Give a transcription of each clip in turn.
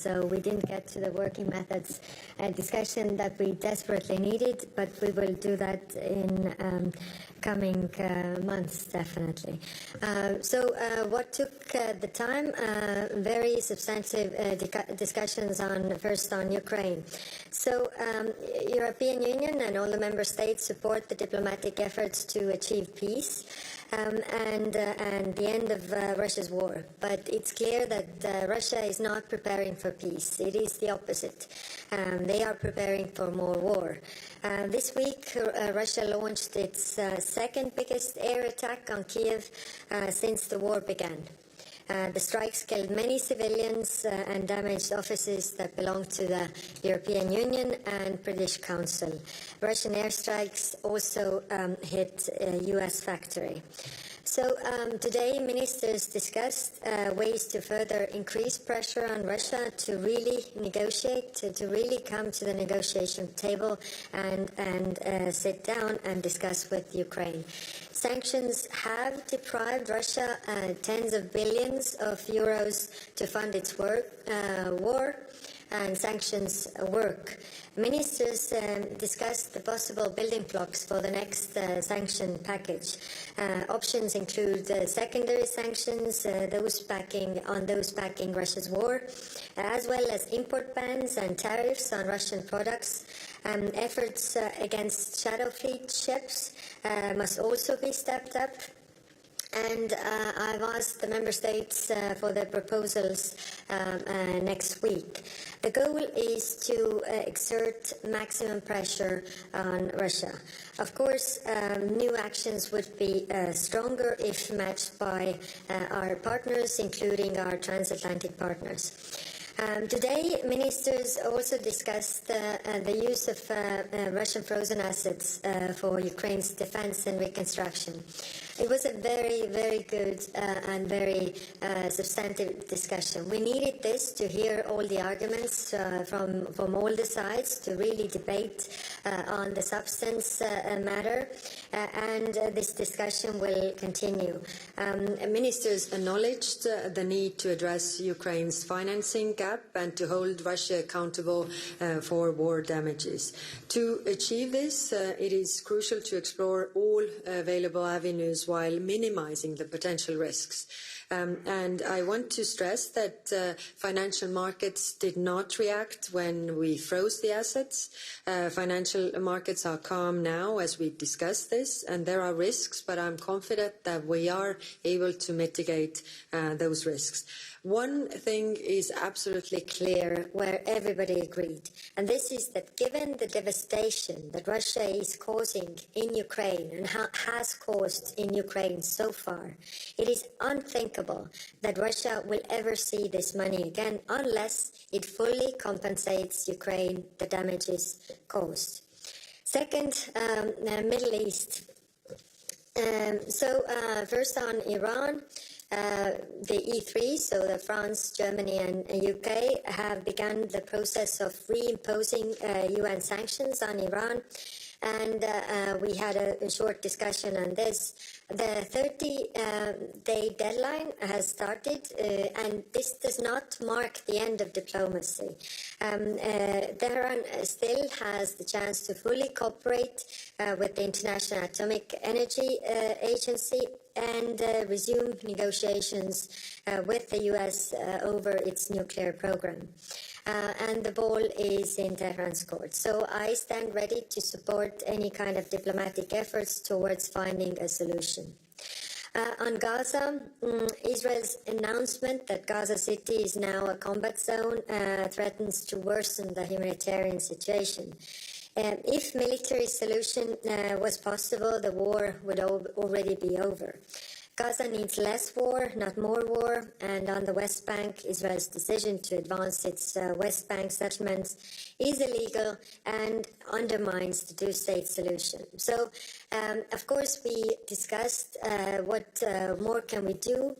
So we didn't get to the working methods discussion that we desperately needed, but we will do that in coming months, definitely. So what took the time? Very substantive discussions first on Ukraine. So European Union and all the member states support the diplomatic efforts to achieve peace and the end of Russia's war. But it's clear that Russia is not preparing for peace. It is the opposite. They are preparing for more war. This week, Russia launched its second biggest air attack on Kiev since the war began. The strikes killed many civilians and damaged offices that belong to the European Union and British Council. Russian airstrikes also hit a US factory. So today ministers discussed ways to further increase pressure on Russia to really negotiate, to really come to the negotiation table and sit down and discuss with Ukraine. Sanctions have deprived Russia tens of billions of euros to fund its war, and sanctions work. Ministers discussed the possible building blocks for the next sanction package. Options include secondary sanctions, those backing Russia's war, as well as import bans and tariffs on Russian products. Efforts against shadow fleet ships must also be stepped up. And I've asked the member states for their proposals next week. The goal is to exert maximum pressure on Russia. Of course, new actions would be stronger if matched by our partners, including our transatlantic partners. Today, ministers also discussed the use of Russian frozen assets for Ukraine's defense and reconstruction. It was a very, very good and very substantive discussion. We needed this to hear all the arguments from all the sides, to really debate on the substance matter, and this discussion will continue. Ministers acknowledged the need to address Ukraine's financing gap and to hold Russia accountable for war damages. To achieve this, it is crucial to explore all available avenues while minimizing the potential risks. And I want to stress that financial markets did not react when we froze the assets. Financial markets are calm now as we discuss this, and there are risks, but I'm confident that we are able to mitigate those risks. One thing is absolutely clear, where everybody agreed, and this is that given the devastation that Russia is causing in Ukraine and has caused in Ukraine so far, it is unthinkable that Russia will ever see this money again unless it fully compensates Ukraine the damages caused. Second, Middle East. First on Iran. The E3, so the France, Germany and UK, have begun the process of reimposing UN sanctions on Iran, and we had a short discussion on this. The 30-day deadline has started, and this does not mark the end of diplomacy. Tehran still has the chance to fully cooperate with the International Atomic Energy Agency and resume negotiations with the US over its nuclear program. And the ball is in Tehran's court. So I stand ready to support any kind of diplomatic efforts towards finding a solution. On Gaza, Israel's announcement that Gaza City is now a combat zone threatens to worsen the humanitarian situation. If military solution was possible, the war would already be over. Gaza needs less war, not more war, and on the West Bank, Israel's decision to advance its West Bank settlements is illegal and undermines the two-state solution. So, of course, we discussed what more can we do.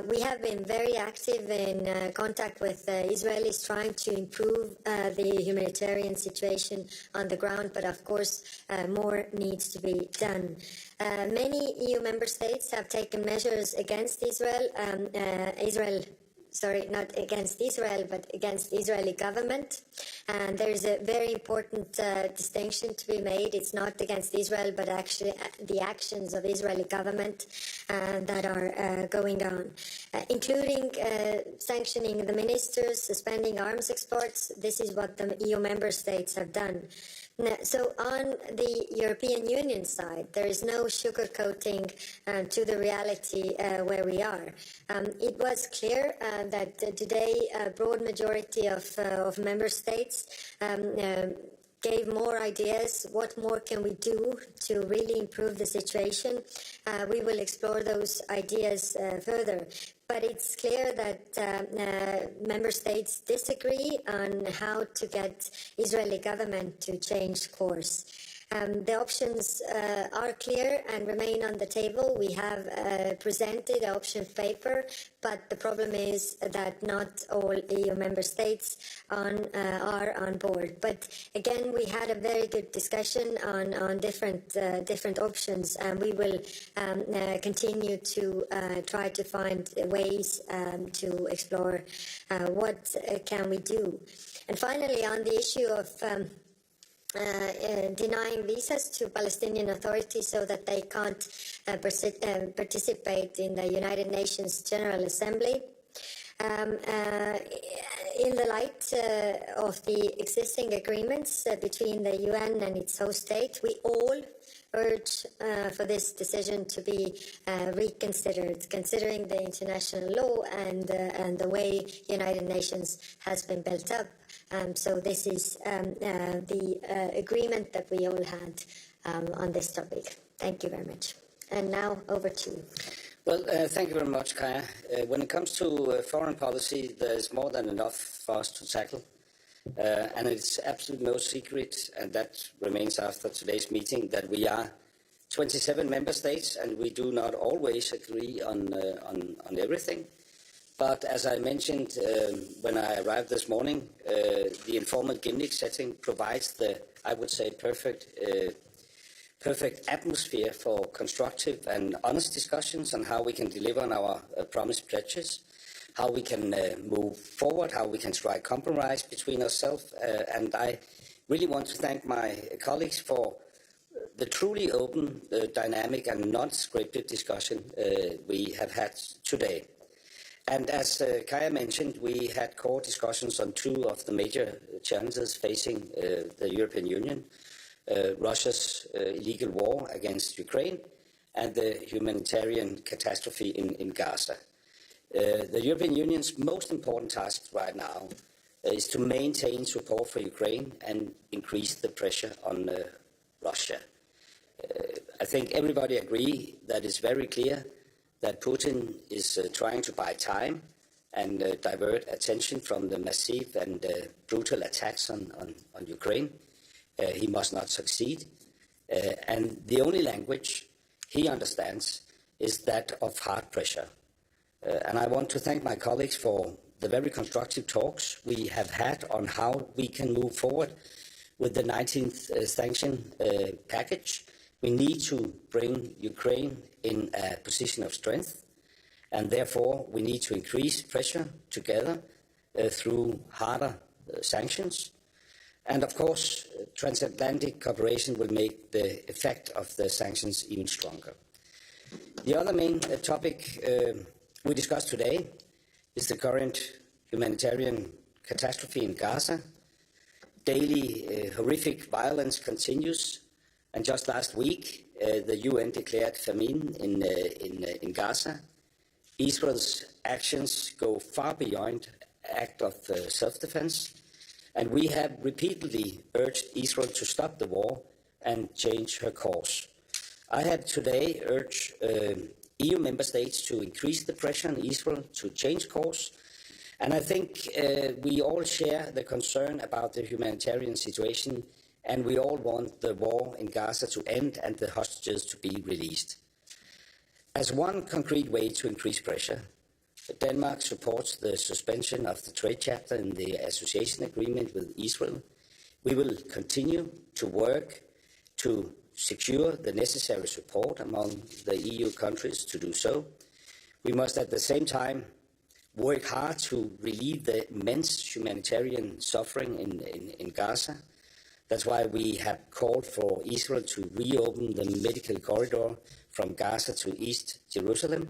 We have been very active in contact with Israelis trying to improve the humanitarian situation on the ground, but of course more needs to be done. Many EU member states have taken measures against Israel. Israel sorry, not against Israel, but against the Israeli government. And there's a very important distinction to be made. It's not against Israel, but actually the actions of Israeli government that are going on, including sanctioning the ministers, suspending arms exports. This is what the EU member states have done. So on the European Union side, there is no sugarcoating to the reality where we are. It was clear that today a broad majority of member states gave more ideas. What more can we do to really improve the situation? We will explore those ideas further. But it's clear that member states disagree on how to get Israeli government to change course. The options are clear and remain on the table. We have presented an option paper, but the problem is that not all EU member states are on board. But again, we had a very good discussion on different options, and we will continue to try to find ways to explore what can we do. And finally, on the issue of denying visas to Palestinian authorities so that they can't participate in the United Nations General Assembly. In the light of the existing agreements between the UN and its host state, we all urge for this decision to be reconsidered, considering the international law and the way United Nations has been built up. So this is the agreement that we all had on this topic. Thank you very much. And now over to you. Well, thank you very much, Kaja. When it comes to foreign policy, there's more than enough for us to tackle. And it's absolutely no secret, and that remains after today's meeting, that we are 27 member states, and we do not always agree on everything. But as I mentioned when I arrived this morning, the informal gimmick setting provides the, I would say, perfect atmosphere for constructive and honest discussions on how we can deliver on our promised pledges, how we can move forward, how we can strike compromise between ourselves. And I really want to thank my colleagues for the truly open, dynamic and non-scripted discussion we have had today. And as Kaja mentioned, we had core discussions on two of the major challenges facing the European Union, Russia's illegal war against Ukraine and the humanitarian catastrophe in Gaza. The European Union's most important task right now is to maintain support for Ukraine and increase the pressure on Russia. I think everybody agrees that it's very clear that Putin is trying to buy time and divert attention from the massive and brutal attacks on Ukraine. He must not succeed. And the only language he understands is that of hard pressure. And I want to thank my colleagues for the very constructive talks we have had on how we can move forward with the 19th sanction package. We need to bring Ukraine in a position of strength, and therefore we need to increase pressure together through harder sanctions. And of course, transatlantic cooperation will make the effect of the sanctions even stronger. The other main topic we discussed today is the current humanitarian catastrophe in Gaza. Daily horrific violence continues. And just last week, the UN declared famine in Gaza. Israel's actions go far beyond act of self-defense, and we have repeatedly urged Israel to stop the war and change her course. I have today urged EU member states to increase the pressure on Israel to change course, and I think we all share the concern about the humanitarian situation, and we all want the war in Gaza to end and the hostages to be released. As one concrete way to increase pressure, Denmark supports the suspension of the trade chapter in the association agreement with Israel. We will continue to work to secure the necessary support among the EU countries to do so. We must at the same time work hard to relieve the immense humanitarian suffering in Gaza. That's why we have called for Israel to reopen the medical corridor from Gaza to East Jerusalem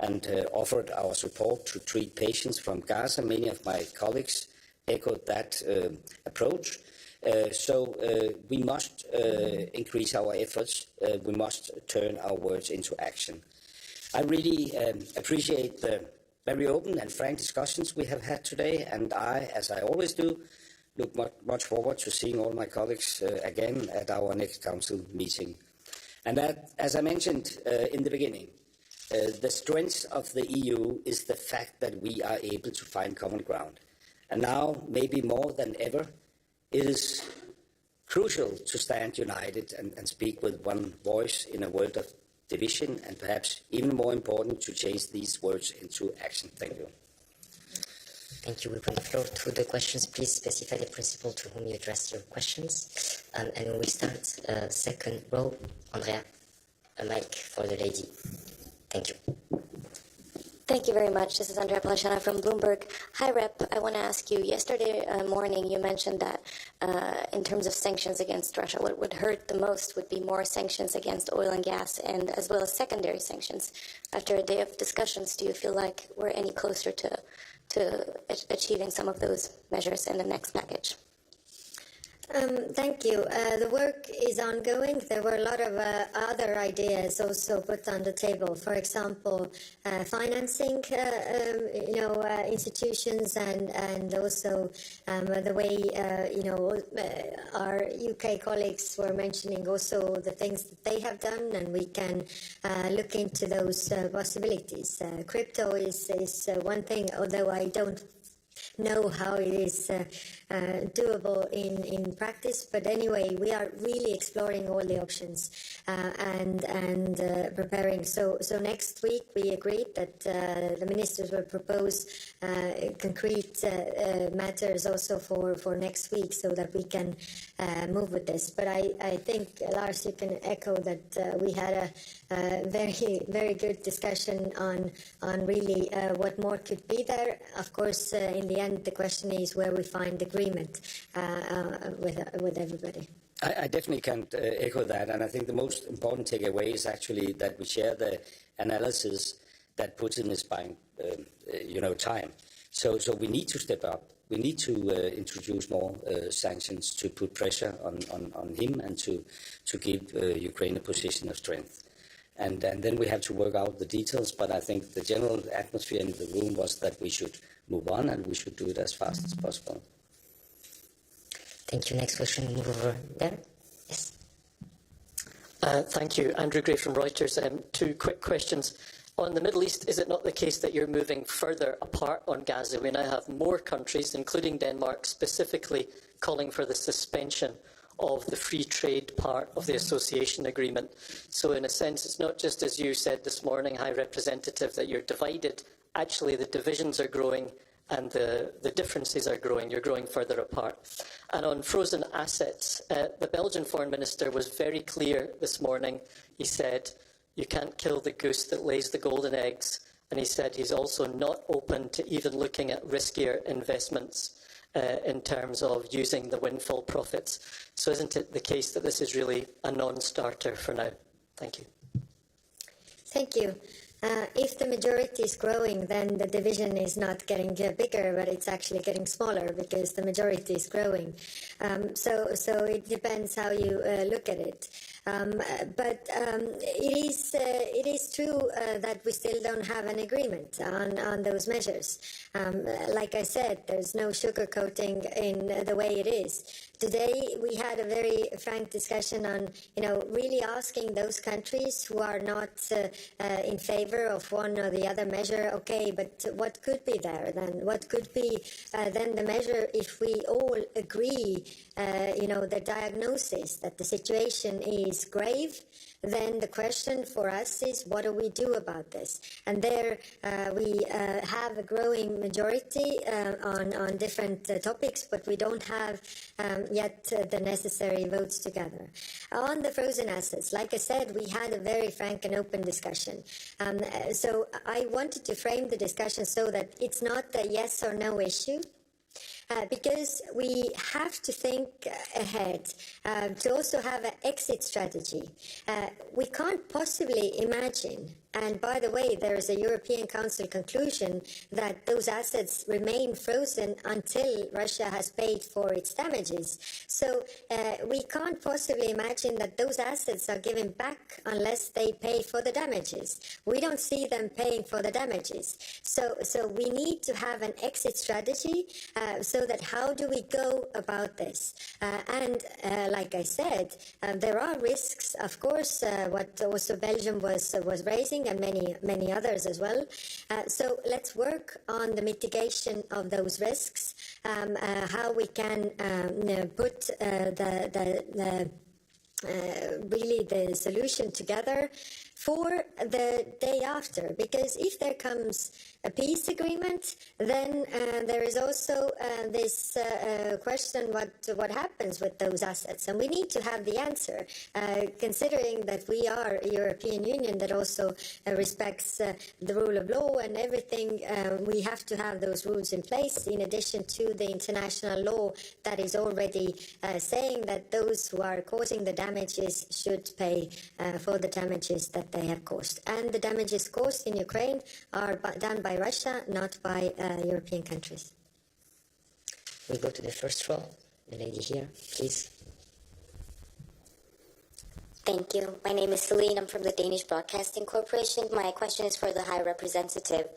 and offered our support to treat patients from Gaza. Many of my colleagues echoed that approach. So we must increase our efforts. We must turn our words into action. I really appreciate the very open and frank discussions we have had today, and I, as I always do, look much forward to seeing all my colleagues again at our next Council meeting. And that, as I mentioned in the beginning, the strength of the EU is the fact that we are able to find common ground. And now, maybe more than ever, it is crucial to stand united and speak with one voice in a world of division, and perhaps even more important, to change these words into action. Thank you. Thank you. We open the floor to the questions. Please specify the principal to whom you address your questions. And we start second row. Andrea, a mic for the lady. Thank you. Thank you very much. This is Andrea Palashana from Bloomberg. Hi, Rep. I want to ask you, yesterday morning you mentioned that in terms of sanctions against Russia, what would hurt the most would be more sanctions against oil and gas, and as well as secondary sanctions. After a day of discussions, do you feel like we're any closer to achieving some of those measures in the next package? Thank you. The work is ongoing. There were a lot of other ideas also put on the table. For example, financing, institutions, and also the way, our UK colleagues were mentioning also the things that they have done, and we can look into those possibilities. Crypto is one thing, although I don't know how it is doable in practice, but anyway, we are really exploring all the options and preparing. So next week we agreed that the ministers will propose concrete matters also for next week, so that we can move with this. But I think, Lars, you can echo that we had a very good discussion on really what more could be there. Of course, in the end, the question is where we find agreement with everybody. I definitely can echo that, and I think the most important takeaway is actually that we share the analysis that Putin is buying, time. So we need to step up. We need to introduce more sanctions to put pressure on him and to give Ukraine a position of strength. And then we have to work out the details, but I think the general atmosphere in the room was that we should move on and we should do it as fast as possible. Thank you. Next question, move over there. Yes. Thank you. Andrew Gray from Reuters. Two quick questions. On the Middle East, is it not the case that you're moving further apart on Gaza? We now have more countries, including Denmark, specifically calling for the suspension of the free trade part of the association agreement. So in a sense, it's not just, as you said this morning, High Representative, that you're divided. Actually, the divisions are growing and the differences are growing. You're growing further apart. And on frozen assets, the Belgian Foreign Minister was very clear this morning. He said, you can't kill the goose that lays the golden eggs. And he said he's also not open to even looking at riskier investments in terms of using the windfall profits. So isn't it the case that this is really a non-starter for now? Thank you. Thank you. If the majority is growing, then the division is not getting bigger, but it's actually getting smaller because the majority is growing. So it depends how you look at it. But it is true that we still don't have an agreement on those measures. Like I said, there's no sugarcoating in the way it is. Today we had a very frank discussion on, really asking those countries who are not in favor of one or the other measure, okay, but what could be there then? What could be then the measure if we all agree, the diagnosis that the situation is grave? Then the question for us is, what do we do about this? And there we have a growing majority on different topics, but we don't have yet the necessary votes together. On the frozen assets, like I said, we had a very frank and open discussion. And So I wanted to frame the discussion so that it's not a yes or no issue. Because we have to think ahead to also have an exit strategy. We can't possibly imagine, and by the way, there is a European Council conclusion that those assets remain frozen until Russia has paid for its damages. So we can't possibly imagine that those assets are given back unless they pay for the damages. We don't see them paying for the damages. So we need to have an exit strategy so that how do we go about this? And like I said, there are risks, of course, what also Belgium was raising and many others as well. So let's work on the mitigation of those risks, how we can put really the solution together for the day after, because if there comes a peace agreement, then there is also this question what happens with those assets, and we need to have the answer, considering that we are a European Union that also respects the rule of law and everything. We have to have those rules in place in addition to the international law that is already saying that those who are causing the damages should pay for the damages that they have caused, and the damages caused in Ukraine are done by Russia, not by European countries. We go to the first row. The lady here, please. Thank you. My name is Celine. I'm from the Danish Broadcasting Corporation. My question is for the High Representative.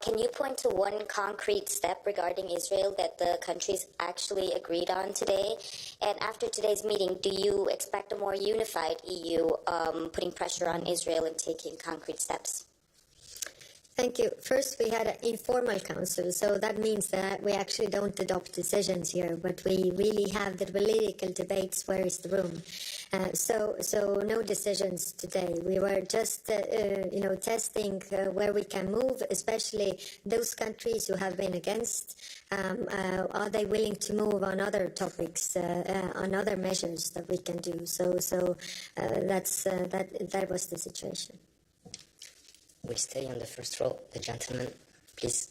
Can you point to one concrete step regarding Israel that the countries actually agreed on today? And after today's meeting, do you expect a more unified EU putting pressure on Israel and taking concrete steps? Thank you. First, we had an informal council, so that means that we actually don't adopt decisions here, but we really have the political debates, where is the room. So no decisions today. We were just, testing where we can move, especially those countries who have been against. Are they willing to move on other topics, on other measures that we can do? So that was the situation. We'll stay on the first row. The gentleman, please.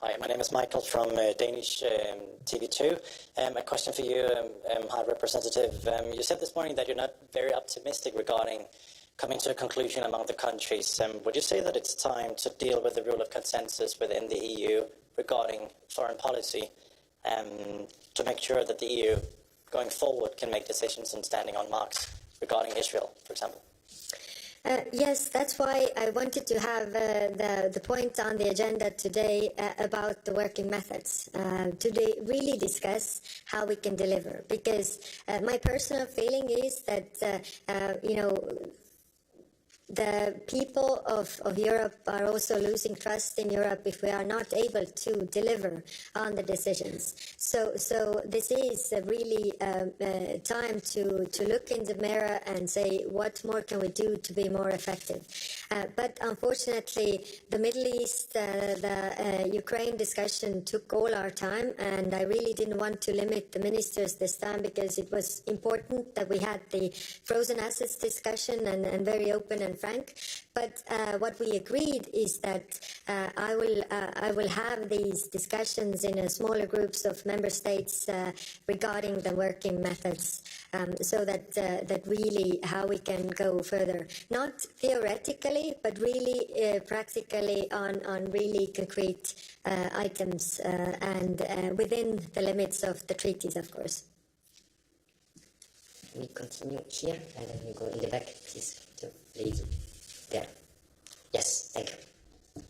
Hi, my name is Michael from Danish TV2. A question for you, High Representative. You said this morning that you're not very optimistic regarding coming to a conclusion among the countries. Would you say that it's time to deal with the rule of consensus within the EU regarding foreign policy to make sure that the EU going forward can make decisions on standing on marks regarding Israel, for example? Yes, that's why I wanted to have the point on the agenda today about the working methods, to really discuss how we can deliver. Because my personal feeling is that, the people of Europe are also losing trust in Europe if we are not able to deliver on the decisions. So this is really time to look in the mirror and say, what more can we do to be more effective? But unfortunately, the Middle East, the Ukraine discussion took all our time, and I really didn't want to limit the ministers this time because it was important that we had the frozen assets discussion and very open and frank. But what we agreed is that I will have these discussions in smaller groups of member states regarding the working methods, so that really how we can go further, not theoretically, but really practically on really concrete items and within the limits of the treaties, of course. We continue here, and then we go in the back, please. The lady there. Yes, thank you.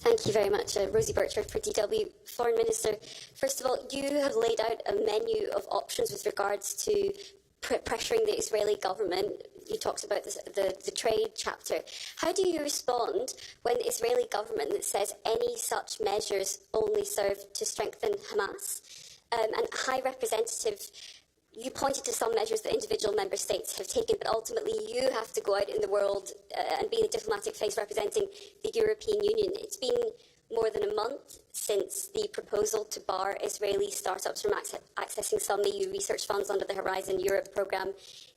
Thank you very much. Rosie Birchard for DW. Foreign Minister, first of all, you have laid out a menu of options with regards to pressuring the Israeli government. You talked about the trade chapter. How do you respond when the Israeli government says any such measures only serve to strengthen Hamas? And High Representative, you pointed to some measures that individual member states have taken, but ultimately you have to go out in the world and be the diplomatic face representing the European Union. It's been more than a month since the proposal to bar Israeli startups from accessing some EU research funds under the Horizon Europe programme.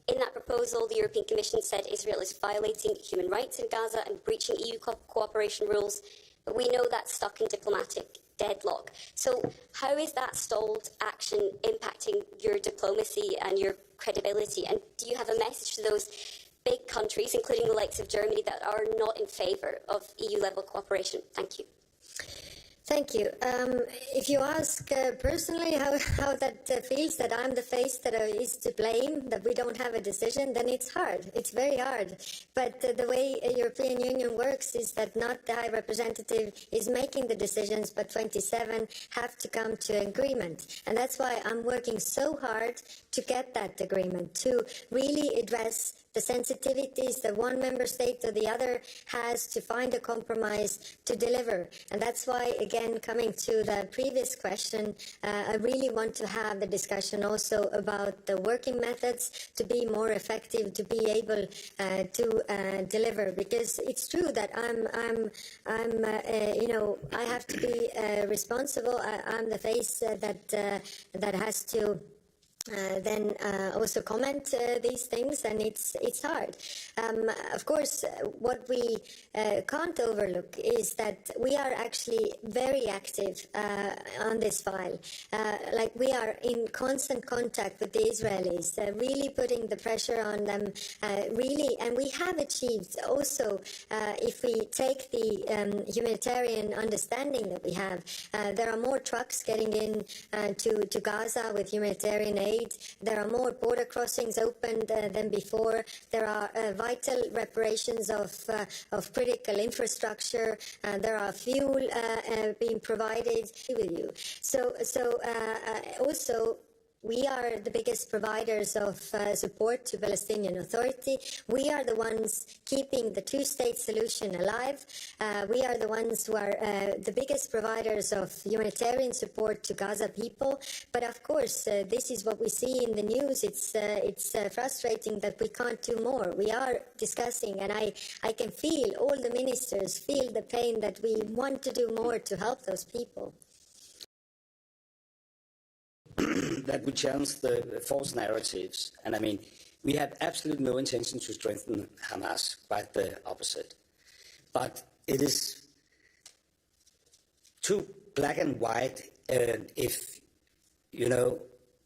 In that proposal, the European Commission said Israel is violating human rights in Gaza and breaching EU cooperation rules, but we know that's stuck in diplomatic deadlock. So how is that stalled action impacting your diplomacy and your credibility? And do you have a message to those big countries, including the likes of Germany, that are not in favour of EU-level cooperation? Thank you. Thank you. If you ask personally how that feels, that I'm the face that is to blame, that we don't have a decision, then it's hard. It's very hard. But the way a European Union works is that not the High Representative is making the decisions, but 27 have to come to an agreement. And that's why I'm working so hard to get that agreement, to really address the sensitivities that one member state or the other has to find a compromise to deliver. And that's why, again, coming to the previous question, I really want to have the discussion also about the working methods to be more effective, to be able to deliver. Because it's true that I have to be responsible. I'm the face that has to then also comment these things, and it's hard. Of course, what we can't overlook is that we are actually very active on this file. Like, we are in constant contact with the Israelis, really putting the pressure on them, really, and we have achieved also, if we take the humanitarian understanding that we have, there are more trucks getting in to Gaza with humanitarian aid. There are more border crossings opened than before. There are vital reparations of critical infrastructure. There are fuel being provided with you. So also, we are the biggest providers of support to Palestinian Authority. We are the ones keeping the two-state solution alive. We are the ones who are the biggest providers of humanitarian support to Gaza people. But of course, this is what we see in the news. It's frustrating that we can't do more. We are discussing, and I can feel, all the ministers feel the pain, that we want to do more to help those people. That we challenge the false narratives. And I mean, we have absolutely no intention to strengthen Hamas, quite the opposite. But it is too black and white if,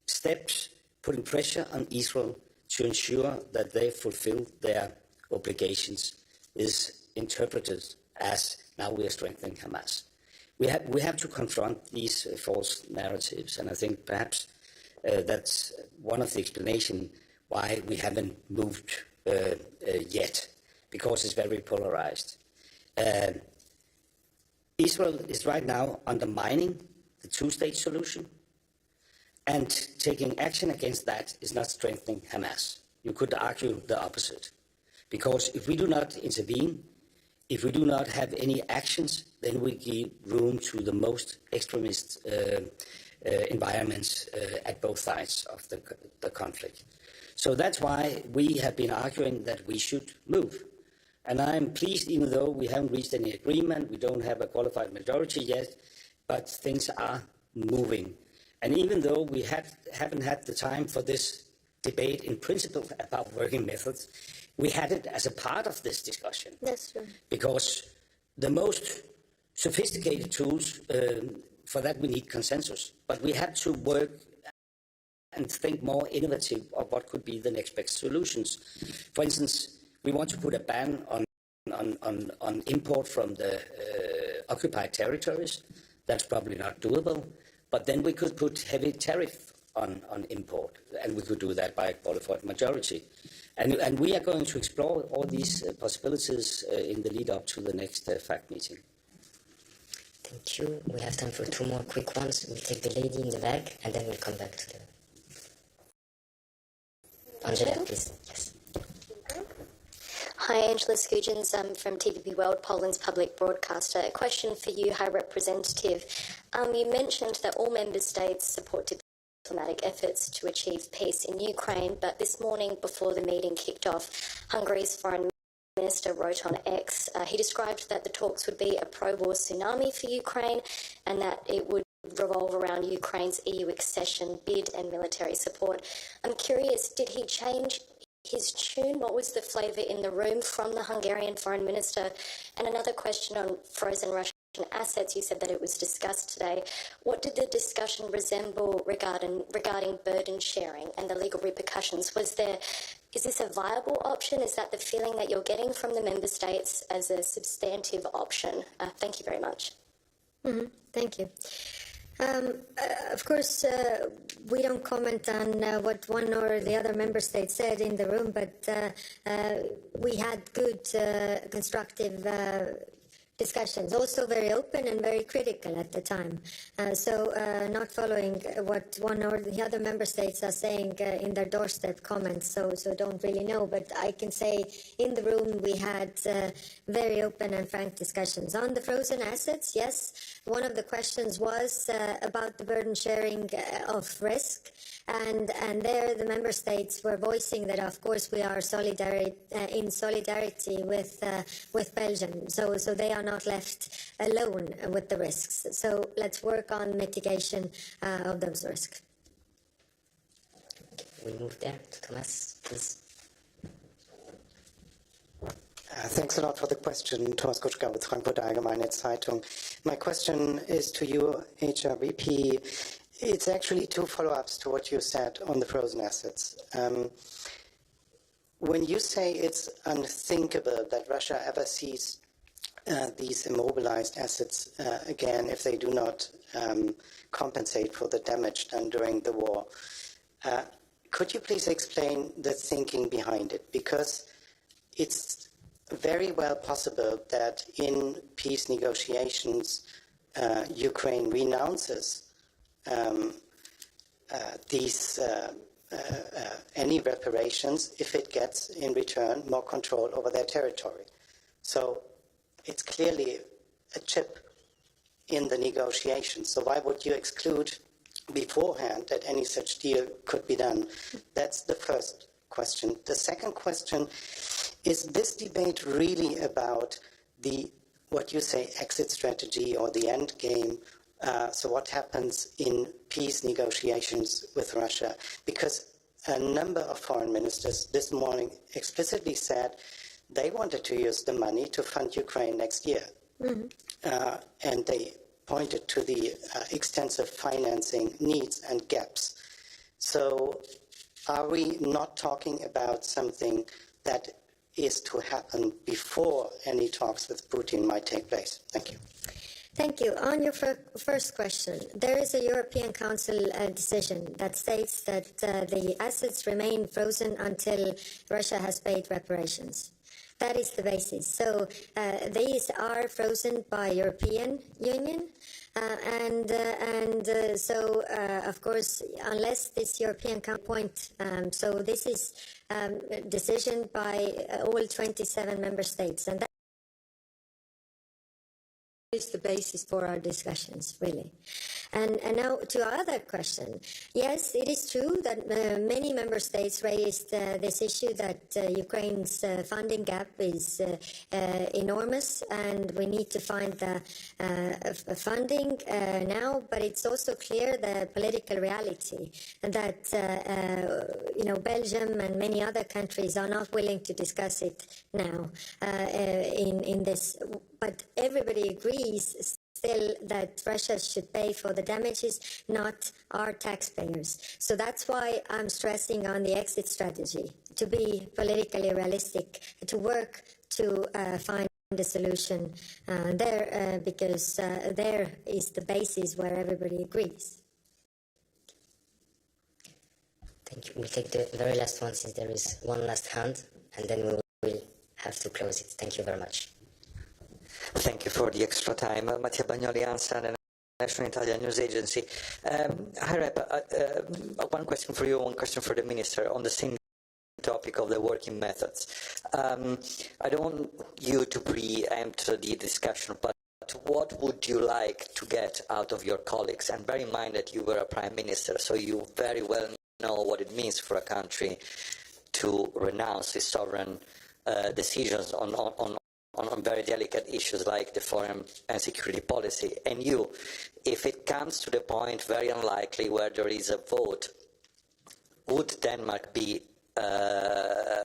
steps putting pressure on Israel to ensure that they fulfill their obligations is interpreted as now we are strengthening Hamas. We have to confront these false narratives, and I think perhaps that's one of the explanations why we haven't moved yet, because it's very polarized. Israel is right now undermining the two-state solution, and taking action against that is not strengthening Hamas. You could argue the opposite, because if we do not intervene, if we do not have any actions, then we give room to the most extremist environments at both sides of the conflict. So that's why we have been arguing that we should move. And I'm pleased, even though we haven't reached any agreement, we don't have a qualified majority yet, but things are moving. And even though we haven't had the time for this debate in principle about working methods, we had it as a part of this discussion. That's true. Because the most sophisticated tools, for that we need consensus. But we have to work and think more innovative of what could be the next best solutions. For instance, we want to put a ban on import from the occupied territories. That's probably not doable. But then we could put heavy tariff on import, and we could do that by a qualified majority. And we are going to explore all these possibilities in the lead up to the next FACT meeting. Thank you. We have time for two more quick ones. We'll take the lady in the back, and then we'll come back to the... Angela, please. Yes. Hi, Angela Skujins. I'm from TVP World, Poland's public broadcaster. A question for you, High Representative. You mentioned that all member states support diplomatic efforts to achieve peace in Ukraine, but this morning before the meeting kicked off, Hungary's foreign Minister wrote on X. He described that the talks would be a pro-war tsunami for Ukraine and that it would revolve around Ukraine's EU accession bid and military support. I'm curious, did he change his tune? What was the flavour in the room from the Hungarian Foreign Minister? And another question on frozen Russian assets. You said that it was discussed today. What did the discussion resemble regarding burden sharing and the legal repercussions? Is this a viable option? Is that the feeling that you're getting from the member states as a substantive option? Thank you very much. Thank you. Of course, we don't comment on what one or the other member state said in the room, but we had good, constructive discussions, also very open and very critical at the time. So not following what one or the other member states are saying in their doorstep comments, so don't really know. But I can say in the room we had very open and frank discussions. On the frozen assets, yes, one of the questions was about the burden sharing of risk. And there the member states were voicing that, of course, we are in solidarity with Belgium. So they are not left alone with the risks. So let's work on mitigation of those risks. We move there to Thomas, please. Thanks a lot for the question. Thomas Kutschka with Frankfurter Allgemeine Zeitung. My question is to you, HRVP. It's actually two follow-ups to what you said on the frozen assets. When you say it's unthinkable that Russia ever sees these immobilized assets again if they do not compensate for the damage done during the war, could you please explain the thinking behind it? Because it's very well possible that in peace negotiations, Ukraine renounces any reparations if it gets in return more control over their territory. So it's clearly a chip in the negotiations. So why would you exclude beforehand that any such deal could be done? That's the first question. The second question, is this debate really about what you say exit strategy or the end game? So what happens in peace negotiations with Russia? Because a number of foreign ministers this morning explicitly said they wanted to use the money to fund Ukraine next year. And they pointed to the extensive financing needs and gaps. So are we not talking about something that is to happen before any talks with Putin might take place? Thank you. Thank you. On your first question, there is a European Council decision that states that the assets remain frozen until Russia has paid reparations. That is the basis. So these are frozen by European Union. So, of course, unless this European point, so this is a decision by all 27 member states. And that is the basis for our discussions, really. And now to our other question. Yes, it is true that many member states raised this issue that Ukraine's funding gap is enormous and we need to find the funding now, but it's also clear the political reality that Belgium and many other countries are not willing to discuss it now in this. But everybody agrees still that Russia should pay for the damages, not our taxpayers. So that's why I'm stressing on the exit strategy, to be politically realistic, to work to find a solution there, because there is the basis where everybody agrees. Thank you. We'll take the very last one since there is one last hand, and then we will have to close it. Thank you very much. Thank you for the extra time. Mattia Bagnoli, ANSA, the National Italian News Agency. Hi, Rep. One question for you, one question for the Minister on the same topic of the working methods. I don't want you to preempt the discussion, but what would you like to get out of your colleagues? And bear in mind that you were a Prime Minister, so you very well know what it means for a country to renounce its sovereign decisions on very delicate issues like the foreign and security policy. And you, if it comes to the point, very unlikely, where there is a vote, would Denmark be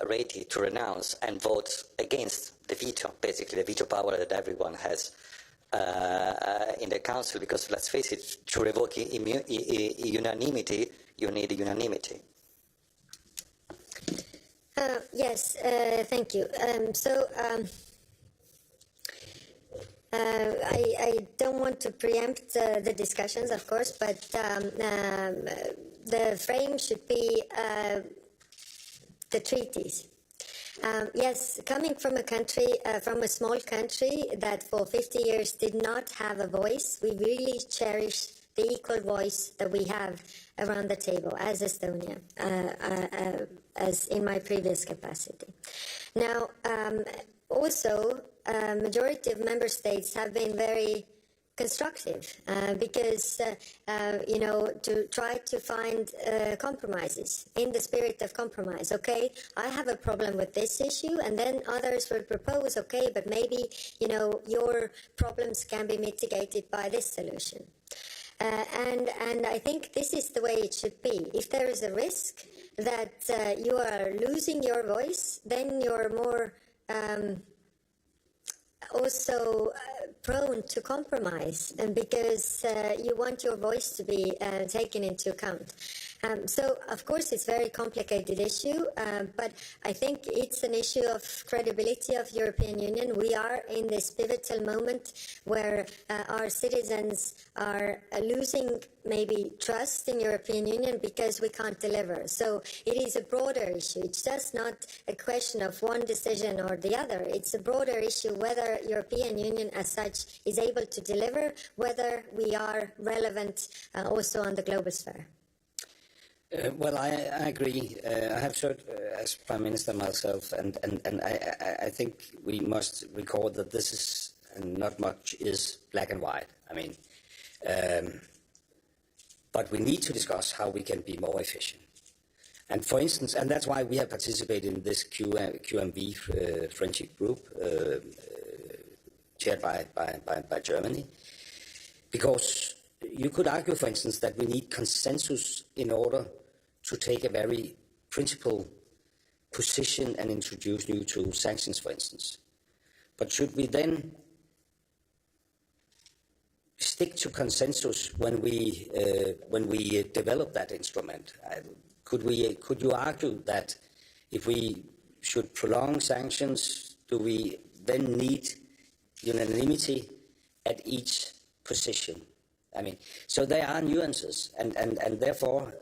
ready to renounce and vote against the veto, basically the veto power that everyone has in the Council? Because let's face it, to revoke unanimity, you need unanimity. Yes, thank you. I don't want to preempt the discussions, of course, but the frame should be the treaties. Yes, coming from a country, from a small country that for 50 years did not have a voice, we really cherish the equal voice that we have around the table as Estonia, as in my previous capacity. Now, also, majority of member states have been very constructive because, to try to find compromises in the spirit of compromise. Okay, I have a problem with this issue, and then others will propose, okay, but maybe, your problems can be mitigated by this solution. And I think this is the way it should be. If there is a risk that you are losing your voice, then you're more also prone to compromise, and because you want your voice to be taken into account. So, of course, it's a very complicated issue, but I think it's an issue of credibility of European Union. We are in this pivotal moment where our citizens are losing maybe trust in European Union because we can't deliver. So it is a broader issue. It's just not a question of one decision or the other. It's a broader issue whether European Union as such is able to deliver, whether we are relevant also on the global sphere. Well, I agree. I have served as Prime Minister myself, and I think we must record that this is, and not much is, black and white. I mean, but we need to discuss how we can be more efficient. And for instance, and that's why we have participated in this QMV friendship group chaired by Germany, because you could argue, for instance, that we need consensus in order to take a very principled position and introduce new tools, sanctions, for instance. But should we then stick to consensus when we develop that instrument? Could you argue that if we should prolong sanctions, do we then need unanimity at each position? I mean, so there are nuances, and therefore,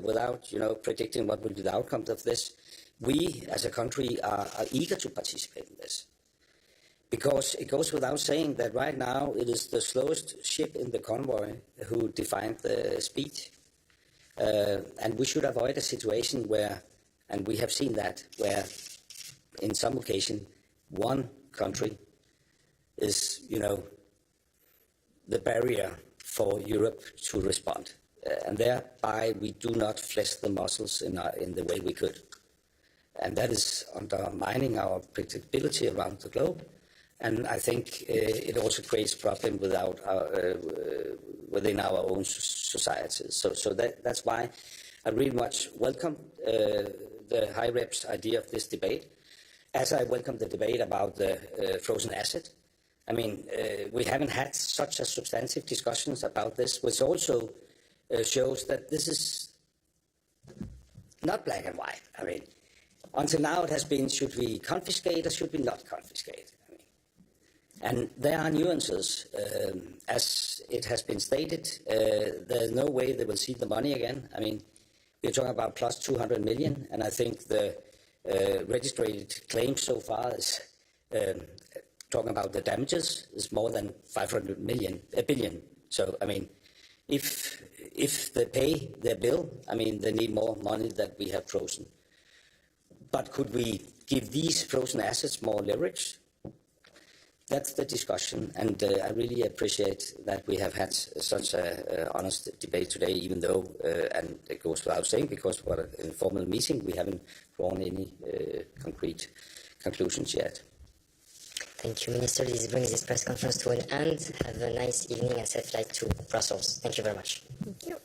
without predicting what will be the outcome of this, we as a country are eager to participate in this, because it goes without saying that right now it is the slowest ship in the convoy who defined the speed, and we should avoid a situation where, and we have seen that, where in some occasion one country is the barrier for Europe to respond, and thereby we do not flex the muscles in the way we could, and that is undermining our predictability around the globe, and I think it also creates problems within our own societies. So that's why I really much welcome the High Rep's idea of this debate, as I welcome the debate about the frozen asset. I mean, we haven't had such a substantive discussions about this, which also shows that this is not black and white. I mean, until now it has been, should we confiscate or should we not confiscate? I mean, and there are nuances. As it has been stated, there's no way they will see the money again. I mean, we're talking about plus 200 million, and I think the registered claims so far is talking about the damages is more than 500 billion. So, I mean, if they pay their bill, I mean, they need more money that we have frozen. But could we give these frozen assets more leverage? That's the discussion, and I really appreciate that we have had such an honest debate today, even though, and it goes without saying, because for an informal meeting, we haven't drawn any concrete conclusions yet. Thank you, Minister. This brings this press conference to an end. Have a nice evening and safe flight to Brussels. Thank you very much. Thank you.